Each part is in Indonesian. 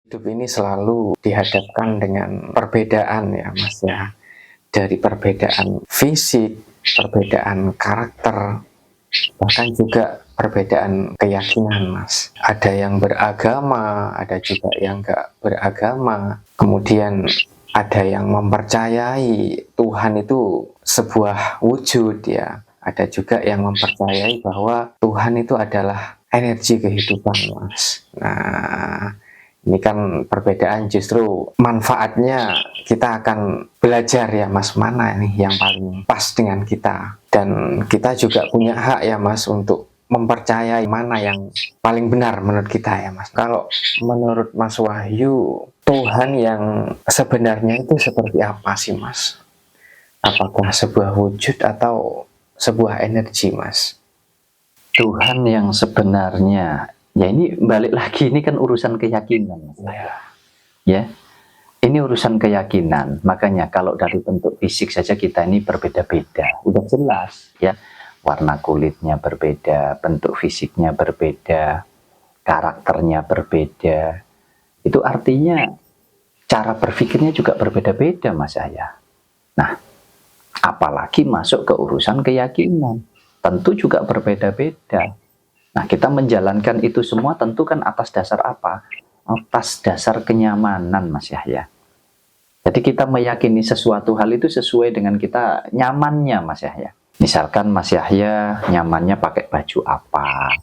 Hidup ini selalu dihadapkan dengan perbedaan ya Mas ya. Dari perbedaan fisik, perbedaan karakter, bahkan juga perbedaan keyakinan Mas. Ada yang beragama, ada juga yang nggak beragama. Kemudian ada yang mempercayai Tuhan itu sebuah wujud ya. Ada juga yang mempercayai bahwa Tuhan itu adalah energi kehidupan Mas. Nah, ini kan perbedaan, justru manfaatnya kita akan belajar ya Mas, mana nih yang paling pas dengan kita. Dan kita juga punya hak ya Mas untuk mempercayai mana yang paling benar menurut kita ya Mas. Kalau menurut Mas Wahyu, Tuhan yang sebenarnya itu seperti apa sih Mas? Apakah sebuah wujud atau sebuah energi Mas? Tuhan yang sebenarnya, ya ini balik lagi, ini kan urusan keyakinan. Ya, ini urusan keyakinan. Makanya kalau dari bentuk fisik saja kita ini berbeda-beda. Udah jelas ya, warna kulitnya berbeda, bentuk fisiknya berbeda, karakternya berbeda. Itu artinya cara berpikirnya juga berbeda-beda Mas Yahya. Nah, apalagi masuk ke urusan keyakinan, tentu juga berbeda-beda. Nah, kita menjalankan itu semua tentu kan atas dasar apa? Atas dasar kenyamanan Mas Yahya. Jadi kita meyakini sesuatu hal itu sesuai dengan kita nyamannya Mas Yahya. Misalkan Mas Yahya nyamannya pakai baju apa,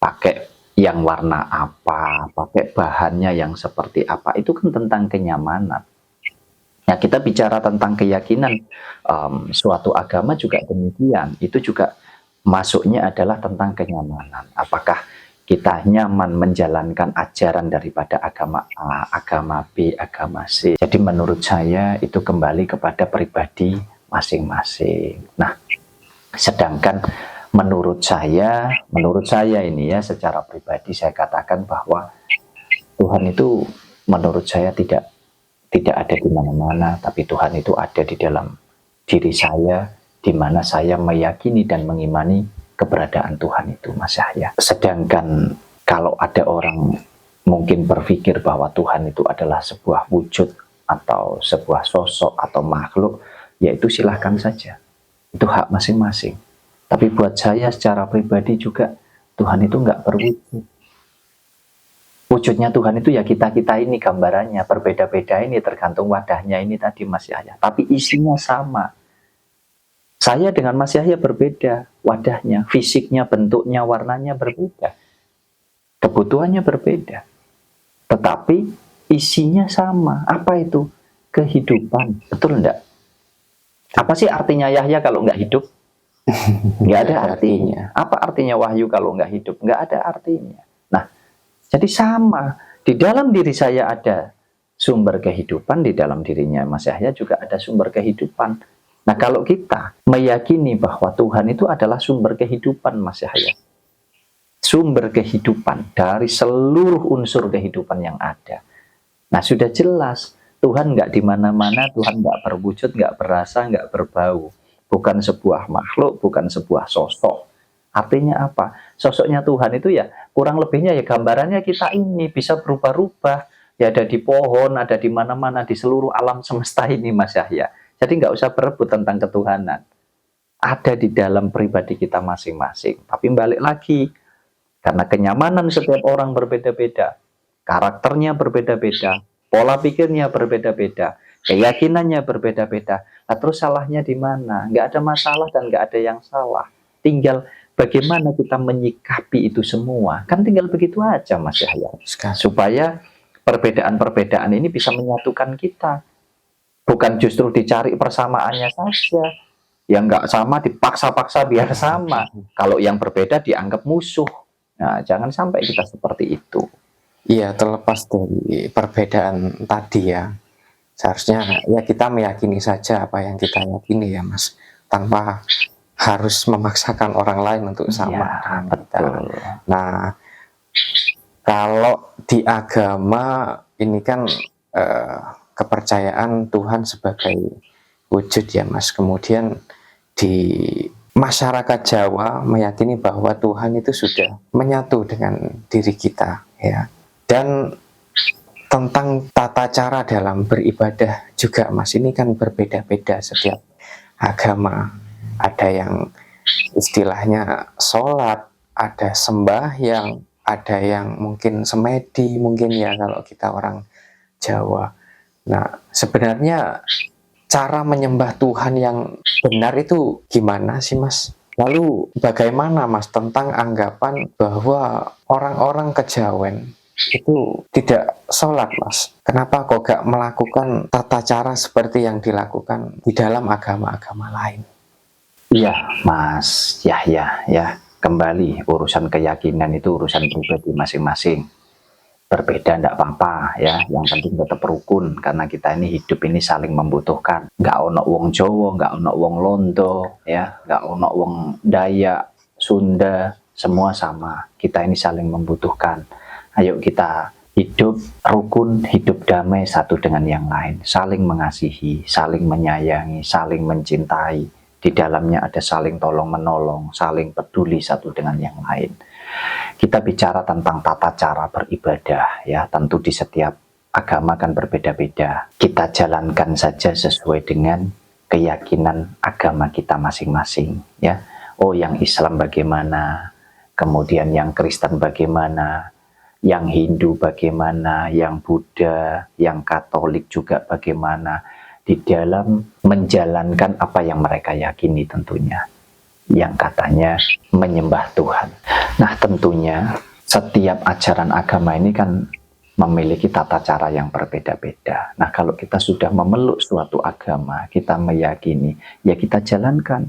pakai yang warna apa, pakai bahannya yang seperti apa, itu kan tentang kenyamanan. Nah, kita bicara tentang keyakinan, suatu agama juga demikian. Itu juga masuknya adalah tentang kenyamanan. Apakah kita nyaman menjalankan ajaran daripada agama A, agama B, agama C. Jadi menurut saya itu kembali kepada pribadi masing-masing. Nah, sedangkan menurut saya ini ya, secara pribadi saya katakan bahwa Tuhan itu menurut saya tidak ada di mana-mana, tapi Tuhan itu ada di dalam diri saya, di mana saya meyakini dan mengimani keberadaan Tuhan itu Mas Yahya. Sedangkan kalau ada orang mungkin berpikir bahwa Tuhan itu adalah sebuah wujud atau sebuah sosok atau makhluk, yaitu silahkan saja. Itu hak masing-masing. Tapi buat saya secara pribadi juga, Tuhan itu nggak berwujud. Wujudnya Tuhan itu ya kita-kita ini gambarannya, berbeda-beda ini tergantung wadahnya ini tadi Mas Yahya. Tapi isinya sama. Saya dengan Mas Yahya berbeda wadahnya, fisiknya, bentuknya, warnanya berbeda. Kebutuhannya berbeda. Tetapi isinya sama. Apa itu? Kehidupan. Betul enggak? Apa sih artinya Yahya kalau nggak hidup? Nggak ada artinya. Apa artinya Wahyu kalau nggak hidup? Nggak ada artinya. Nah, jadi sama. Di dalam diri saya ada sumber kehidupan, di dalam dirinya Mas Yahya juga ada sumber kehidupan. Nah, kalau kita meyakini bahwa Tuhan itu adalah sumber kehidupan Mas Yahya, sumber kehidupan dari seluruh unsur kehidupan yang ada. Nah, sudah jelas Tuhan nggak di mana-mana, Tuhan nggak berwujud, nggak berasa, nggak berbau. Bukan sebuah makhluk, bukan sebuah sosok. Artinya apa? Sosoknya Tuhan itu ya kurang lebihnya ya gambarannya kita ini bisa berubah-ubah. Ya ada di pohon, ada di mana-mana, di seluruh alam semesta ini Mas Yahya. Jadi nggak usah berebut tentang ketuhanan. Ada di dalam pribadi kita masing-masing. Tapi balik lagi, karena kenyamanan setiap orang berbeda-beda, karakternya berbeda-beda, pola pikirnya berbeda-beda, keyakinannya berbeda-beda. Nah, terus salahnya di mana? Nggak ada masalah dan nggak ada yang salah. Tinggal bagaimana kita menyikapi itu semua. Kan tinggal begitu aja Mas Yahya. Supaya perbedaan-perbedaan ini bisa menyatukan kita. Bukan justru dicari persamaannya saja. Yang nggak sama dipaksa-paksa biar sama. Kalau yang berbeda dianggap musuh. Nah, jangan sampai kita seperti itu. Iya, terlepas dari perbedaan tadi ya, seharusnya ya kita meyakini saja apa yang kita yakini ya Mas, tanpa harus memaksakan orang lain untuk sama dengan kita. Nah, kalau di agama ini kan kepercayaan Tuhan sebagai wujud ya Mas, kemudian di masyarakat Jawa meyakini bahwa Tuhan itu sudah menyatu dengan diri kita ya. Dan tentang tata cara dalam beribadah juga, Mas. Ini kan berbeda-beda setiap agama. Ada yang istilahnya sholat, ada sembahyang, ada yang mungkin semedi, mungkin ya kalau kita orang Jawa. Nah, sebenarnya cara menyembah Tuhan yang benar itu gimana sih, Mas? Lalu bagaimana, Mas, tentang anggapan bahwa orang-orang kejawen itu tidak sholat, Mas? Kenapa kok gak melakukan tata cara seperti yang dilakukan di dalam agama-agama lain? Iya, Mas Yahya, ya. Kembali, urusan keyakinan itu urusan pribadi masing-masing. Berbeda enggak apa-apa, ya. Yang penting tetap rukun, karena kita ini hidup ini saling membutuhkan. Nggak ono wong Jawa, nggak ono wong Londo, ya. Nggak ono wong Dayak, Sunda, semua sama. Kita ini saling membutuhkan. Ayo kita hidup rukun, hidup damai satu dengan yang lain. Saling mengasihi, saling menyayangi, saling mencintai. Di dalamnya ada saling tolong-menolong, saling peduli satu dengan yang lain. Kita bicara tentang tata cara beribadah, ya. Tentu di setiap agama kan berbeda-beda. Kita jalankan saja sesuai dengan keyakinan agama kita masing-masing, ya. Oh, yang Islam bagaimana, kemudian yang Kristen bagaimana, yang Hindu bagaimana, yang Buddha, yang Katolik juga bagaimana, di dalam menjalankan apa yang mereka yakini tentunya, yang katanya menyembah Tuhan. Nah, tentunya setiap ajaran agama ini kan memiliki tata cara yang berbeda-beda. Nah, kalau kita sudah memeluk suatu agama, kita meyakini, ya kita jalankan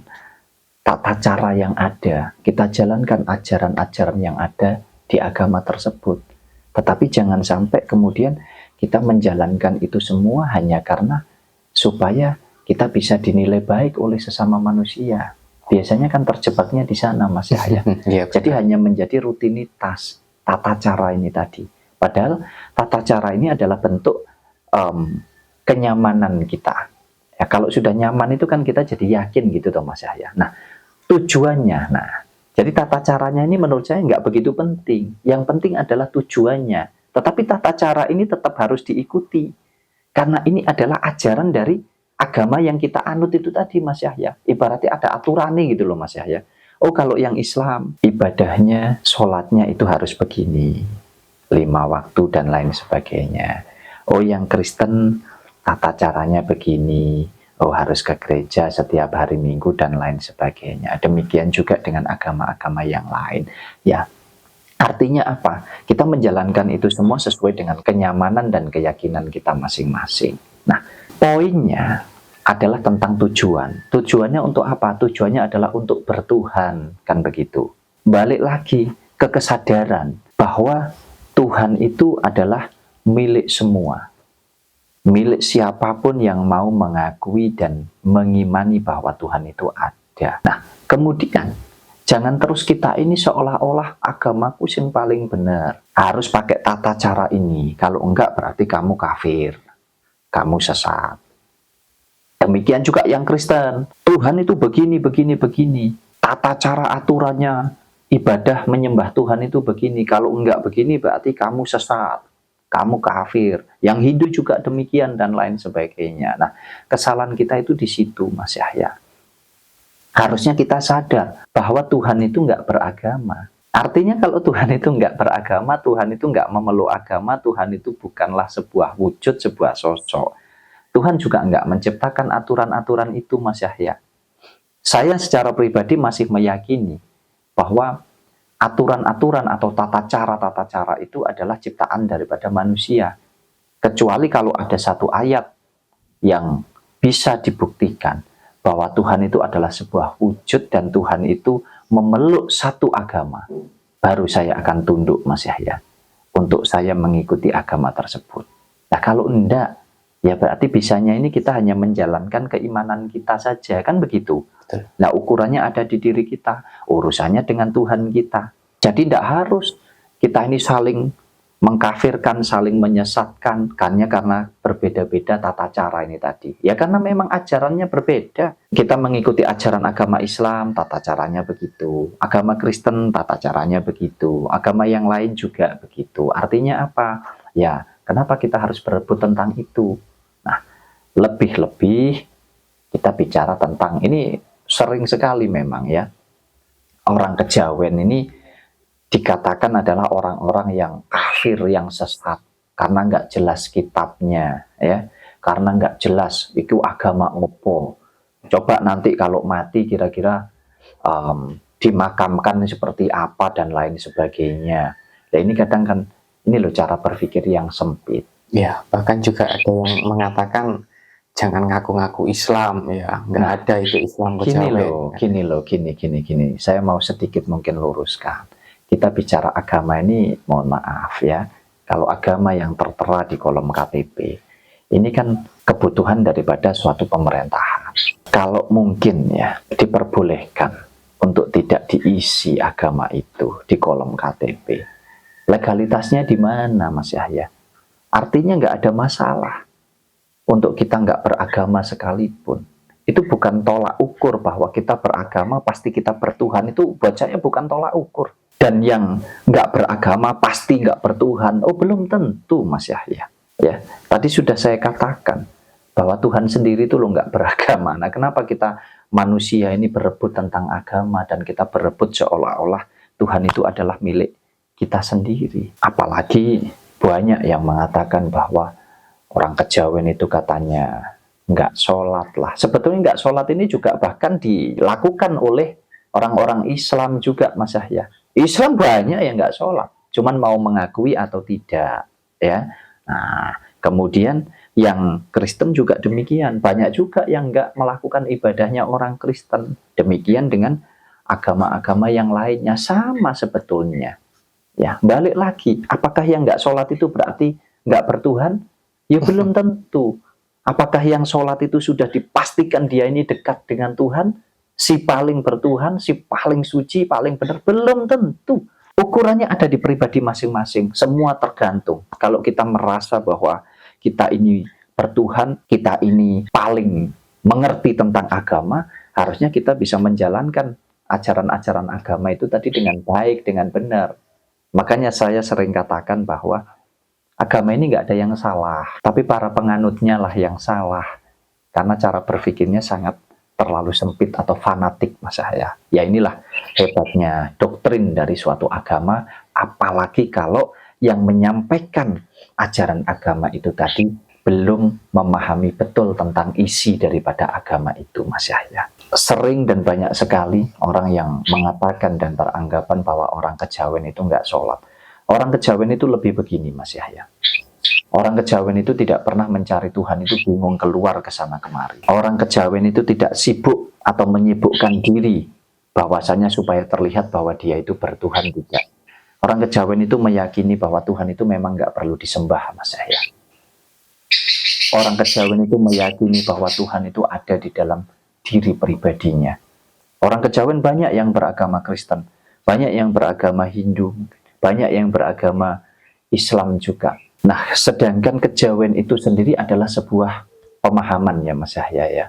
tata cara yang ada, kita jalankan ajaran-ajaran yang ada di agama tersebut. Tetapi jangan sampai kemudian kita menjalankan itu semua hanya karena supaya kita bisa dinilai baik oleh sesama manusia. Biasanya kan terjebaknya di sana, Mas Yahya. Jadi hanya menjadi rutinitas tata cara ini tadi. Padahal tata cara ini adalah bentuk kenyamanan kita. Ya, kalau sudah nyaman itu kan kita jadi yakin gitu toh, Mas Yahya. Nah, tujuannya, jadi tata caranya ini menurut saya nggak begitu penting. Yang penting adalah tujuannya. Tetapi tata cara ini tetap harus diikuti. Karena ini adalah ajaran dari agama yang kita anut itu tadi, Mas Yahya. Ibaratnya ada aturannya gitu loh, Mas Yahya. Oh, kalau yang Islam, ibadahnya, sholatnya itu harus begini. 5 waktu dan lain sebagainya. Oh, yang Kristen, tata caranya begini. Oh, harus ke gereja setiap hari Minggu dan lain sebagainya. Demikian juga dengan agama-agama yang lain. Ya, artinya apa? Kita menjalankan itu semua sesuai dengan kenyamanan dan keyakinan kita masing-masing. Nah, poinnya adalah tentang tujuan. Tujuannya untuk apa? Tujuannya adalah untuk bertuhan, kan begitu. Balik lagi ke kesadaran bahwa Tuhan itu adalah milik semua. Milik siapapun yang mau mengakui dan mengimani bahwa Tuhan itu ada. Nah, kemudian jangan terus kita ini seolah-olah agamaku yang paling benar. Harus pakai tata cara ini. Kalau enggak berarti kamu kafir. Kamu sesat. Demikian juga yang Kristen. Tuhan itu begini, begini, begini. Tata cara aturannya, ibadah menyembah Tuhan itu begini. Kalau enggak begini berarti kamu sesat. Kamu kafir. Yang Hindu juga demikian dan lain sebagainya. Nah, kesalahan kita itu di situ, Mas Yahya. Harusnya kita sadar bahwa Tuhan itu nggak beragama. Artinya kalau Tuhan itu nggak beragama, Tuhan itu nggak memeluk agama, Tuhan itu bukanlah sebuah wujud, sebuah sosok. Tuhan juga nggak menciptakan aturan-aturan itu, Mas Yahya. Saya secara pribadi masih meyakini bahwa aturan-aturan atau tata cara itu adalah ciptaan daripada manusia. Kecuali kalau ada satu ayat yang bisa dibuktikan bahwa Tuhan itu adalah sebuah wujud dan Tuhan itu memeluk satu agama, baru saya akan tunduk, Mas Yahya, untuk saya mengikuti agama tersebut. Nah, kalau enggak, ya berarti bisanya ini kita hanya menjalankan keimanan kita saja, kan begitu. Nah, ukurannya ada di diri kita, urusannya dengan Tuhan kita. Jadi tidak harus kita ini saling mengkafirkan, saling menyesatkan, karena berbeda-beda tata cara ini tadi. Ya karena memang ajarannya berbeda. Kita mengikuti ajaran agama Islam, tata caranya begitu. Agama Kristen, tata caranya begitu. Agama yang lain juga begitu. Artinya apa? Ya, Kenapa kita harus berebut tentang itu? Nah, lebih-lebih kita bicara tentang ini sering sekali memang ya. Orang kejawen ini dikatakan adalah orang-orang yang kafir, yang sesat. Karena nggak jelas kitabnya ya. Karena nggak jelas itu agama opo. Coba nanti kalau mati kira-kira dimakamkan seperti apa dan lain sebagainya. Nah ini kadang kan, ini loh cara berpikir yang sempit. Ya, bahkan juga ada yang mengatakan jangan ngaku-ngaku Islam ya, nggak ada itu Islam kejawen. Gini. Saya mau sedikit mungkin luruskan. Kita bicara agama ini, mohon maaf ya, kalau agama yang tertera di kolom KTP, ini kan kebutuhan daripada suatu pemerintahan. Kalau mungkin ya, diperbolehkan untuk tidak diisi agama itu di kolom KTP. Legalitasnya di mana, Mas Yahya? Artinya nggak ada masalah untuk kita nggak beragama sekalipun. Itu bukan tolak ukur bahwa kita beragama pasti kita bertuhan. Itu bacanya bukan tolak ukur. Dan yang nggak beragama pasti nggak bertuhan. Oh, belum tentu, Mas Yahya. Ya, tadi sudah saya katakan bahwa Tuhan sendiri itu loh nggak beragama. Nah, kenapa kita manusia ini berebut tentang agama dan kita berebut seolah-olah Tuhan itu adalah milik kita sendiri? Apalagi banyak yang mengatakan bahwa orang kejawen itu katanya nggak sholat lah. Sebetulnya nggak sholat ini juga bahkan dilakukan oleh orang-orang Islam juga, Mas Yahya. Islam banyak yang nggak sholat, cuman mau mengakui atau tidak, ya. Nah, kemudian yang Kristen juga demikian, banyak juga yang nggak melakukan ibadahnya orang Kristen. Demikian dengan agama-agama yang lainnya sama sebetulnya. Ya, balik lagi, apakah yang nggak sholat itu berarti nggak bertuhan? Ya belum tentu. Apakah yang sholat itu sudah dipastikan dia ini dekat dengan Tuhan? Si paling bertuhan, si paling suci, paling benar? Belum tentu. Ukurannya ada di pribadi masing-masing. Semua tergantung. Kalau kita merasa bahwa kita ini bertuhan, kita ini paling mengerti tentang agama, harusnya kita bisa menjalankan ajaran-ajaran agama itu tadi dengan baik, dengan benar. Makanya saya sering katakan bahwa agama ini nggak ada yang salah, tapi para penganutnya lah yang salah. Karena cara berpikirnya sangat terlalu sempit atau fanatik, Mas Yahya. Ya inilah hebatnya doktrin dari suatu agama, apalagi kalau yang menyampaikan ajaran agama itu tadi belum memahami betul tentang isi daripada agama itu, Mas Yahya. Sering dan banyak sekali orang yang mengatakan dan beranggapan bahwa orang kejawen itu nggak sholat. Orang kejawen itu lebih begini, Mas Yahya. Orang kejawen itu tidak pernah mencari Tuhan, itu bingung keluar ke sana kemari. Orang kejawen itu tidak sibuk atau menyibukkan diri bahwasanya supaya terlihat bahwa dia itu bertuhan, tidak. Orang kejawen itu meyakini bahwa Tuhan itu memang nggak perlu disembah, Mas Yahya. Orang kejawen itu meyakini bahwa Tuhan itu ada di dalam diri pribadinya. Orang kejawen banyak yang beragama Kristen, banyak yang beragama Hindu, banyak yang beragama Islam juga. Nah, sedangkan kejawen itu sendiri adalah sebuah pemahaman ya Mas Yahya ya.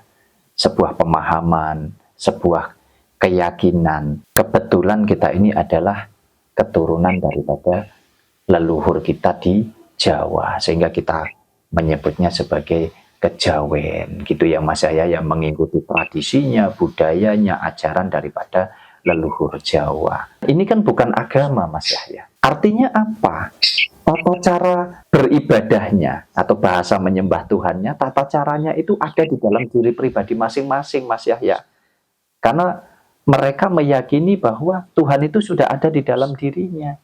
Sebuah pemahaman, sebuah keyakinan. Kebetulan kita ini adalah keturunan daripada leluhur kita di Jawa, sehingga kita menyebutnya sebagai kejawen gitu ya Mas Yahya, yang mengikuti tradisinya, budayanya, ajaran daripada leluhur Jawa. Ini kan bukan agama, Mas Yahya. Artinya apa? Tata cara beribadahnya atau bahasa menyembah Tuhannya, tata caranya itu ada di dalam diri pribadi masing-masing, Mas Yahya. Karena mereka meyakini bahwa Tuhan itu sudah ada di dalam dirinya.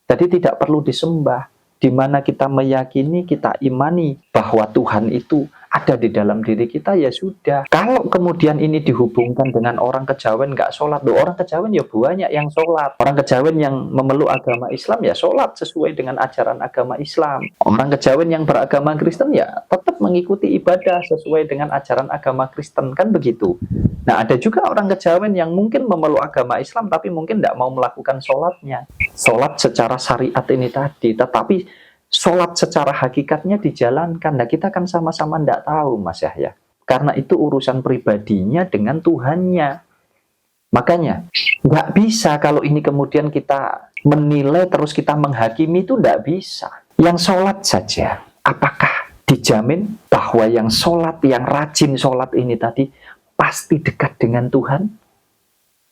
Jadi tidak perlu disembah. Di mana kita meyakini, kita imani bahwa Tuhan itu ada di dalam diri kita, ya sudah. Kalau kemudian ini dihubungkan dengan orang kejawen nggak sholat, orang kejawen ya banyak yang sholat. Orang kejawen yang memeluk agama Islam ya sholat sesuai dengan ajaran agama Islam. Orang kejawen yang beragama Kristen ya tetap mengikuti ibadah sesuai dengan ajaran agama Kristen, kan begitu. Nah, ada juga orang kejawen yang mungkin memeluk agama Islam tapi mungkin tidak mau melakukan sholatnya. Sholat secara syariat ini tadi, tetapi sholat secara hakikatnya dijalankan. Nah, kita kan sama-sama tidak tahu, Mas Yahya. Karena itu urusan pribadinya dengan Tuhannya. Makanya, Nggak bisa kalau ini kemudian kita menilai terus kita menghakimi, itu nggak bisa. Yang sholat saja, apakah dijamin bahwa yang sholat, yang rajin sholat ini tadi pasti dekat dengan Tuhan?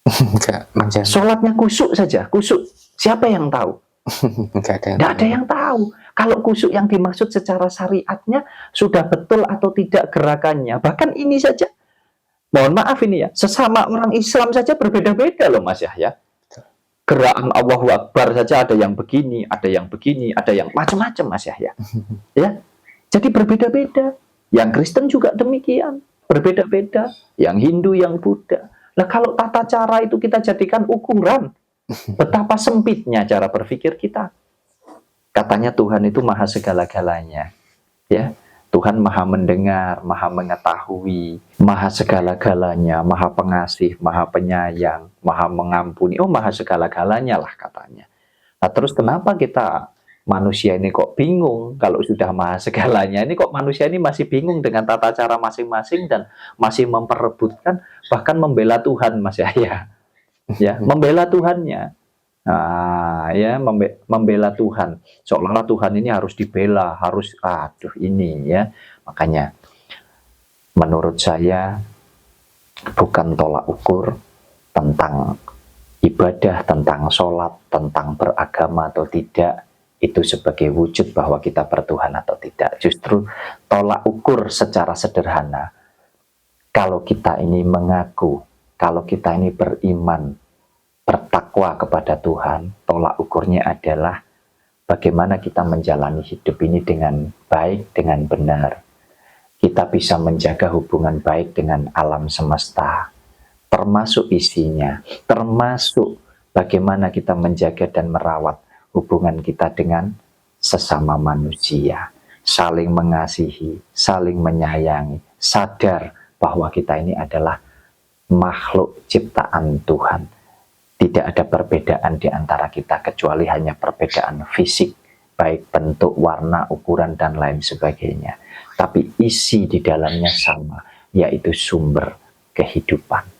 Enggak menjamin. Sholatnya kusuk saja, kusuk. Siapa yang tahu? Enggak ada yang Tidak ada yang tahu. Kalau kusuk yang dimaksud secara syariatnya sudah betul atau tidak gerakannya. Bahkan ini saja, mohon maaf ini ya, sesama orang Islam saja berbeda-beda loh Mas Yahya. Gerakan Allahu Akbar saja ada yang begini, ada yang begini, ada yang macam-macam Mas Yahya. Ya, jadi berbeda-beda. Yang Kristen juga demikian, berbeda-beda. Yang Hindu, yang Buddha. Nah kalau tata cara itu kita jadikan ukuran, betapa sempitnya cara berpikir kita. Katanya Tuhan itu maha segala-galanya. Ya, Tuhan maha mendengar, maha mengetahui, maha segala-galanya, maha pengasih, maha penyayang, maha mengampuni. Oh, maha segala-galanya lah katanya. Nah, terus kenapa kita manusia ini kok bingung kalau sudah maha segalanya? Ini kok manusia ini masih bingung dengan tata cara masing-masing dan masih memperebutkan, bahkan membela Tuhan, Mas Yahya. Ya, membela Tuhannya. Nah, ya membela Tuhan. Seolah-olah Tuhan ini harus dibela, harus aduh ini ya. Makanya menurut saya bukan tolak ukur tentang ibadah, tentang sholat, tentang beragama atau tidak, itu sebagai wujud bahwa kita bertuhan atau tidak. Justru tolak ukur secara sederhana, kalau kita ini mengaku, kalau kita ini beriman, bertakwa kepada Tuhan, tolak ukurnya adalah bagaimana kita menjalani hidup ini dengan baik, dengan benar. Kita bisa menjaga hubungan baik dengan alam semesta, termasuk isinya, termasuk bagaimana kita menjaga dan merawat hubungan kita dengan sesama manusia, saling mengasihi, saling menyayangi, sadar bahwa kita ini adalah makhluk ciptaan Tuhan. Tidak ada perbedaan di antara kita kecuali hanya perbedaan fisik, baik bentuk, warna, ukuran, dan lain sebagainya. Tapi isi di dalamnya sama, yaitu sumber kehidupan.